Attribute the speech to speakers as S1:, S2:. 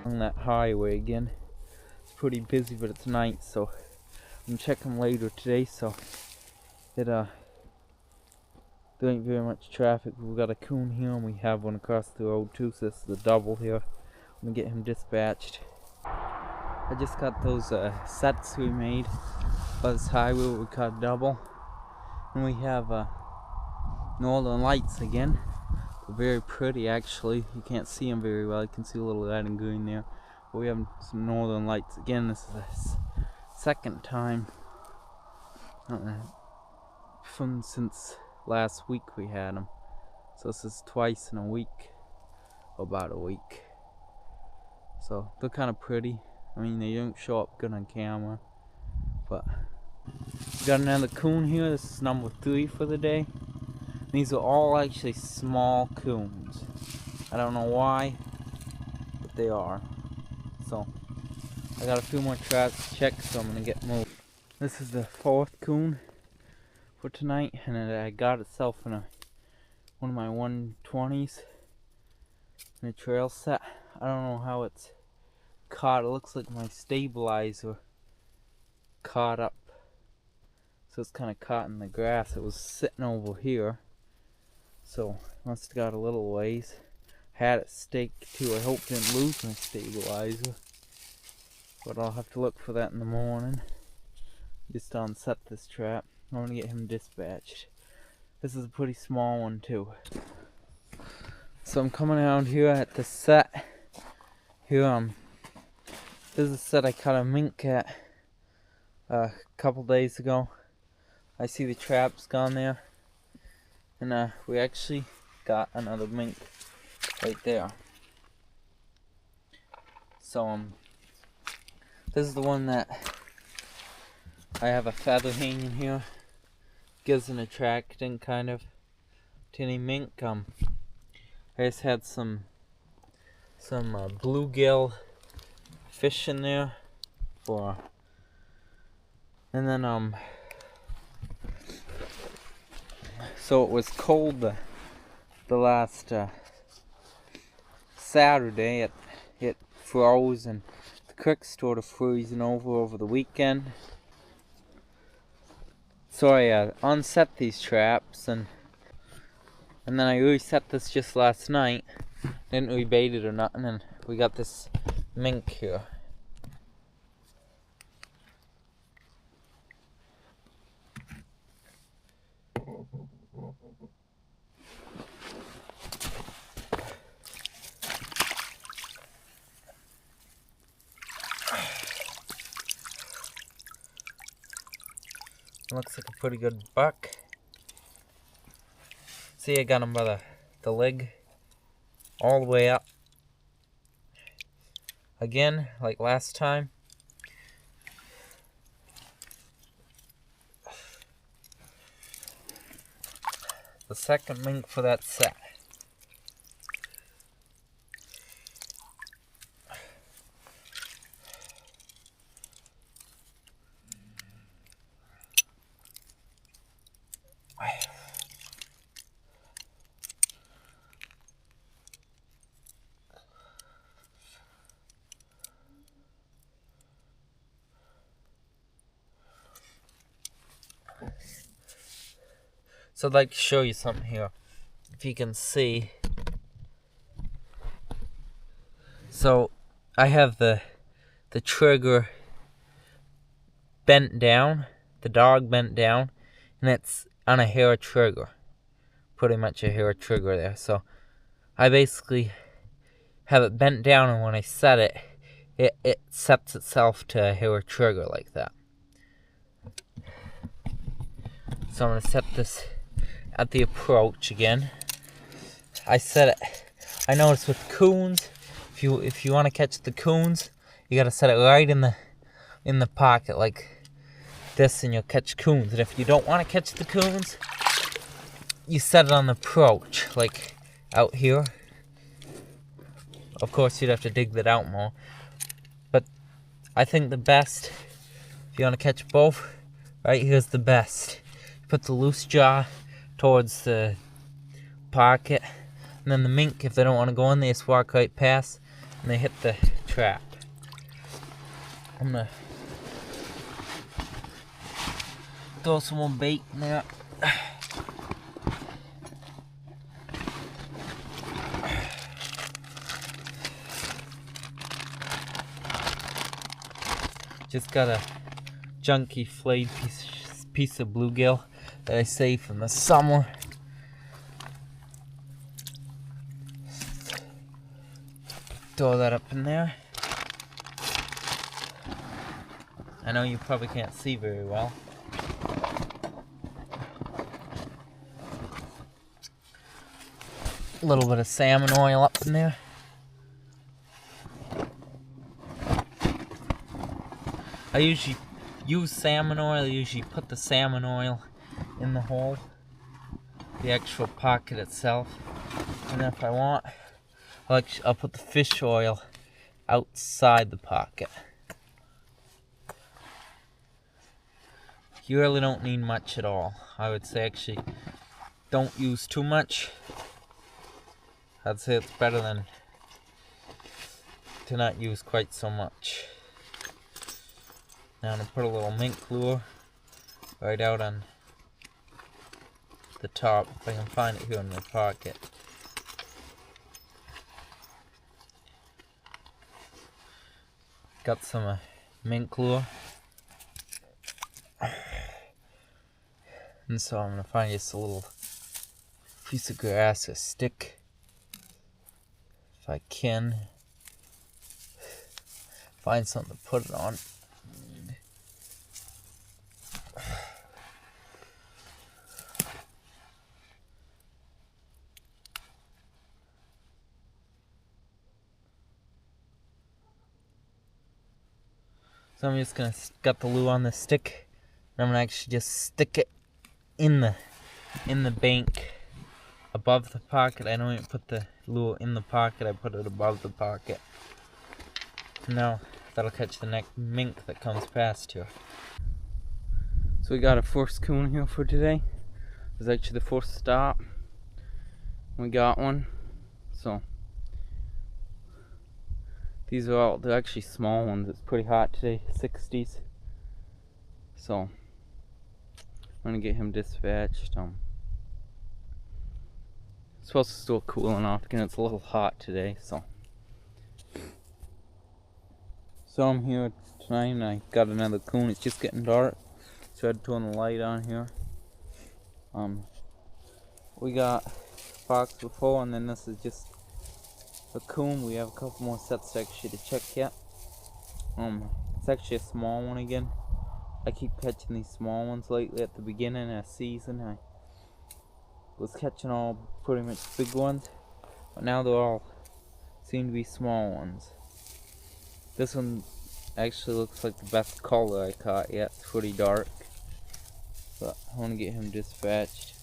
S1: On that highway again. It's pretty busy, but it's night, so I'm gonna check them later today. So there ain't very much traffic. We've got a coon here, and we have one across the road too. So this is the double here. I'm gonna get him dispatched. I just got those sets we made by this highway. We caught double, and we have northern lights again. They're very pretty, actually. You can't see them very well. You can see a little red and green there. But we have some northern lights again. This is the second time from since last week we had them. So this is twice in a week, about a week. So they're kind of pretty. I mean, they don't show up good on camera, but we got another coon here. This is number 3 for the day. These are all actually small coons. I don't know why, but they are. So I got a few more traps to check, so I'm gonna get moved. This is the 4th coon for tonight, and I got itself in one of my 120s in a trail set. I don't know how it's caught. It looks like my stabilizer caught up, so it's kind of caught in the grass. It was sitting over here, so must have got a little ways. Had it staked too. I hope didn't lose my stabilizer, but I'll have to look for that in the morning. Just to unset this trap. I'm gonna get him dispatched. This is a pretty small one too. So I'm coming around here at the set. Here this is a set I caught a mink at a couple days ago. I see the trap's gone there, and we actually got another mink right there. So this is the one that I have a feather hanging here. Gives an attracting kind of to any mink. I just had some bluegill fish in there and then so it was cold the last Saturday. It froze, and the creek started freezing over the weekend. So I unset these traps, and then I reset this just last night. Didn't rebait it or nothing, and we got this mink here. Looks like a pretty good buck. See, I got him by the leg all the way up. Again, like last time. The second mink for that set. So I'd like to show you something here, if you can see. So I have the trigger bent down, the dog bent down, and it's on a hair trigger, pretty much a hair trigger there. So I basically have it bent down, and when I set it, it sets itself to a hair trigger like that. So I'm going to set this at the approach again. I set it. I noticed with coons, if you want to catch the coons, you got to set it right in the pocket like this, and you'll catch coons. And if you don't want to catch the coons, you set it on the approach, like out here, Of course, you'd have to dig that out more. But I think the best, if you want to catch both, right here's the best. You put the loose jaw towards the pocket, and then the mink, if they don't want to go in, they just walk right past, and they hit the trap. I'm gonna throw some more bait in there. Just got a junky flayed piece of bluegill that I saved from the summer. Throw that up in there. I know you probably can't see very well. A little bit of salmon oil up in there. I usually use salmon oil. I usually put the salmon oil in the hole, the actual pocket itself. And if I want, I'll put the fish oil outside the pocket. You really don't need much at all. I would say actually don't use too much. I'd say it's better than to not use quite so much. Now I'm going to put a little mink lure right out on the top, if I can find it here in my pocket. Got some mink lure. And so I'm going to find just a little piece of grass or stick, if I can. Find something to put it on. So I'm just gonna got the lure on the stick, and I'm gonna actually just stick it in the bank above the pocket. I don't even put the lure in the pocket, I put it above the pocket. Now that'll catch the next mink that comes past here. So we got a first coon here for today. This is actually the first stop. We got one. So they're actually small ones. It's pretty hot today, 60s. So I'm gonna get him dispatched. It's supposed to still cooling off again. It's a little hot today, so I'm here tonight and I got another coon. It's just getting dark, so I had to turn the light on here. We got fox before, and then this is just a coon. We have a couple more sets actually to check yet. It's actually a small one again. I keep catching these small ones lately. At the beginning of the season I was catching all pretty much big ones, but now they're all seem to be small ones. This one actually looks like the best color I caught yet. It's pretty dark, but I want to get him dispatched.